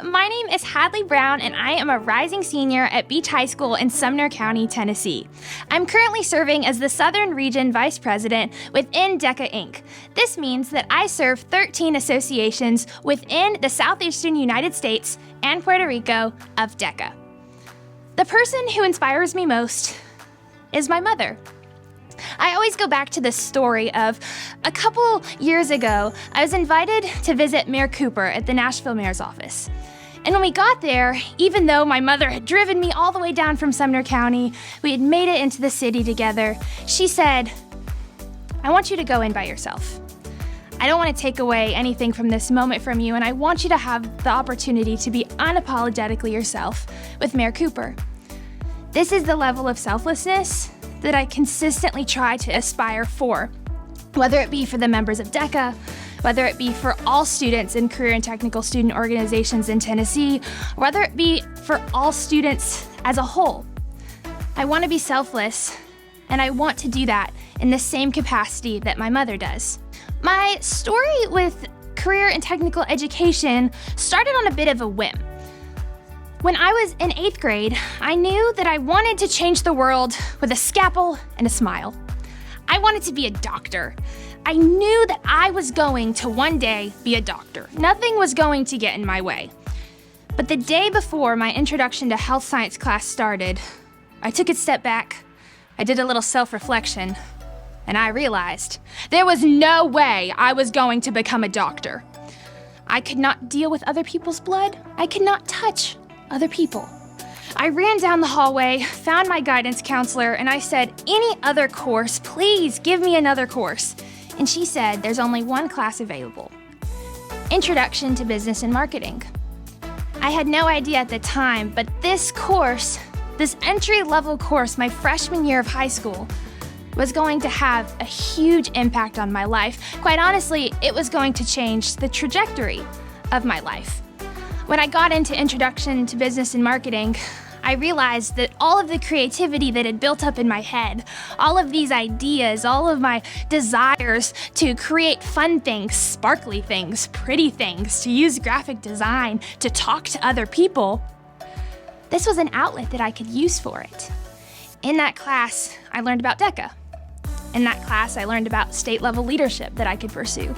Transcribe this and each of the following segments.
my name is Hadley Brown, and I am a rising senior at Beach High School in Sumner County, Tennessee. I'm currently serving as the Southern Region Vice President within DECA Inc. This means that I serve 13 associations within the southeastern United States and Puerto Rico of DECA. The person who inspires me most is my mother. I always go back to this story of a couple years ago, I was invited to visit Mayor Cooper at the Nashville Mayor's office. And when we got there, even though my mother had driven me all the way down from Sumner County, we had made it into the city together, she said, "I want you to go in by yourself. I don't want to take away anything from this moment from you, and I want you to have the opportunity to be unapologetically yourself with Mayor Cooper. This is the level of selflessness that I consistently try to aspire for, whether it be for the members of DECA, whether it be for all students in career and technical student organizations in Tennessee, or whether it be for all students as a whole. I want to be selfless, and I want to do that in the same capacity that my mother does." My story with career and technical education started on a bit of a whim. When I was in 8th grade, I knew that I wanted to change the world with a scalpel and a smile. I wanted to be a doctor. I knew that I was going to one day be a doctor. Nothing was going to get in my way. But the day before my introduction to health science class started, I took a step back, I did a little self-reflection, and I realized there was no way I was going to become a doctor. I could not deal with other people's blood. I could not touch other people. I ran down the hallway, found my guidance counselor, and I said, "Any other course, please give me another course." And she said, "There's only one class available, Introduction to Business and Marketing." I had no idea at the time, but this course, this entry-level course, my freshman year of high school, was going to have a huge impact on my life. Quite honestly, it was going to change the trajectory of my life. When I got into Introduction to Business and Marketing, I realized that all of the creativity that had built up in my head, all of these ideas, all of my desires to create fun things, sparkly things, pretty things, to use graphic design, to talk to other people, this was an outlet that I could use for it. In that class, I learned about DECA. In that class, I learned about state-level leadership that I could pursue.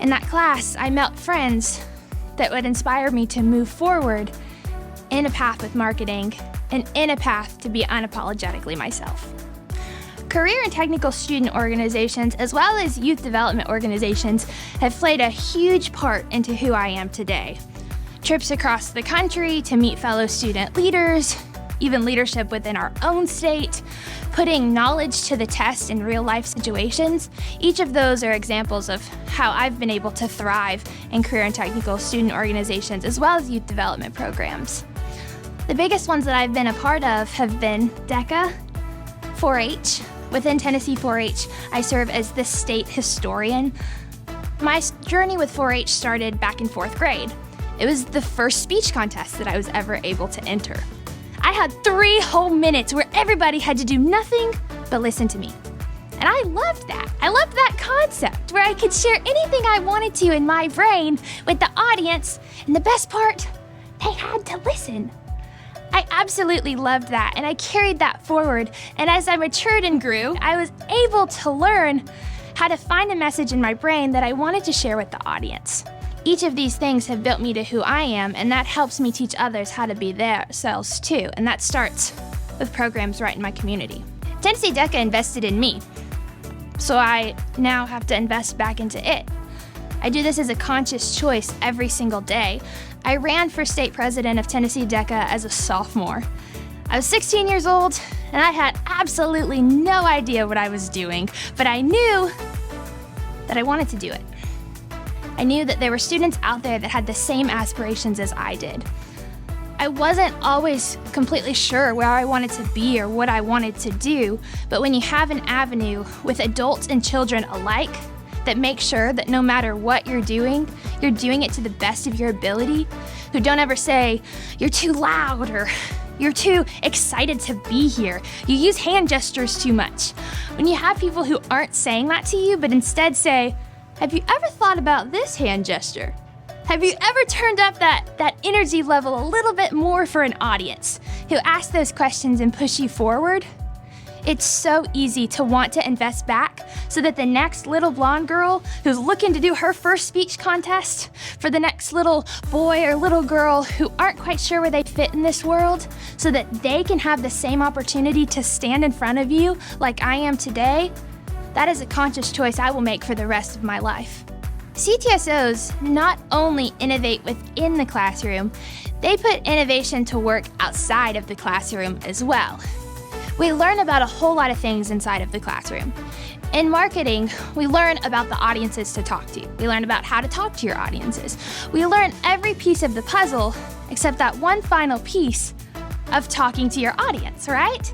In that class, I met friends that would inspire me to move forward in a path with marketing and in a path to be unapologetically myself. Career and technical student organizations, as well as youth development organizations, have played a huge part into who I am today. Trips across the country to meet fellow student leaders, even leadership within our own state, putting knowledge to the test in real-life situations. Each of those are examples of how I've been able to thrive in career and technical student organizations, as well as youth development programs. The biggest ones that I've been a part of have been DECA, 4-H. Within Tennessee 4-H, I serve as the state historian. My journey with 4-H started back in 4th grade. It was the first speech contest that I was ever able to enter. I had 3 whole minutes where everybody had to do nothing but listen to me. And I loved that. I loved that concept where I could share anything I wanted to in my brain with the audience. And the best part, they had to listen. I absolutely loved that, and I carried that forward. And as I matured and grew, I was able to learn how to find a message in my brain that I wanted to share with the audience. Each of these things have built me to who I am, and that helps me teach others how to be themselves too, and that starts with programs right in my community. Tennessee DECA invested in me, so I now have to invest back into it. I do this as a conscious choice every single day. I ran for state president of Tennessee DECA as a sophomore. I was 16 years old, and I had absolutely no idea what I was doing, but I knew that I wanted to do it. I knew that there were students out there that had the same aspirations as I did. I wasn't always completely sure where I wanted to be or what I wanted to do, but when you have an avenue with adults and children alike that make sure that no matter what you're doing it to the best of your ability, who don't ever say, "You're too loud," or "You're too excited to be here. You use hand gestures too much." When you have people who aren't saying that to you, but instead say, "Have you ever thought about this hand gesture?" Have you ever turned up that energy level a little bit more for an audience who asks those questions and push you forward? It's so easy to want to invest back so that the next little blonde girl who's looking to do her first speech contest, for the next little boy or little girl who aren't quite sure where they fit in this world, so that they can have the same opportunity to stand in front of you like I am today, that is a conscious choice I will make for the rest of my life. CTSOs not only innovate within the classroom, they put innovation to work outside of the classroom as well. We learn about a whole lot of things inside of the classroom. In marketing, we learn about the audiences to talk to. We learn about how to talk to your audiences. We learn every piece of the puzzle except that one final piece of talking to your audience, right?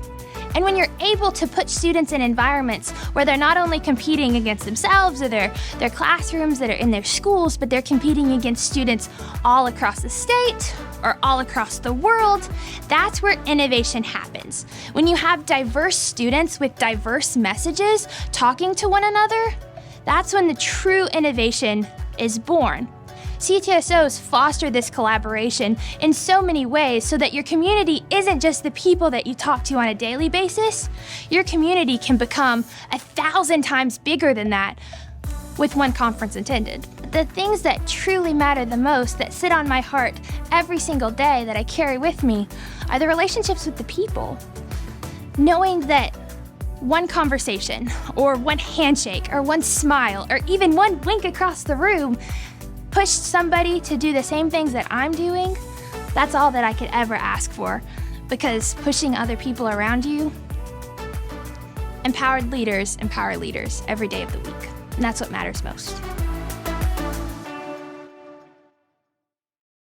And when you're able to put students in environments where they're not only competing against themselves or their classrooms that are in their schools, but they're competing against students all across the state or all across the world, that's where innovation happens. When you have diverse students with diverse messages talking to one another, that's when the true innovation is born. CTSOs foster this collaboration in so many ways so that your community isn't just the people that you talk to on a daily basis. Your community can become 1,000 times bigger than that with one conference attended. The things that truly matter the most, that sit on my heart every single day, that I carry with me, are the relationships with the people. Knowing that one conversation or one handshake or one smile or even one wink across the room pushed somebody to do the same things that I'm doing, that's all that I could ever ask for, because pushing other people around you, empowered leaders empower leaders every day of the week, and that's what matters most.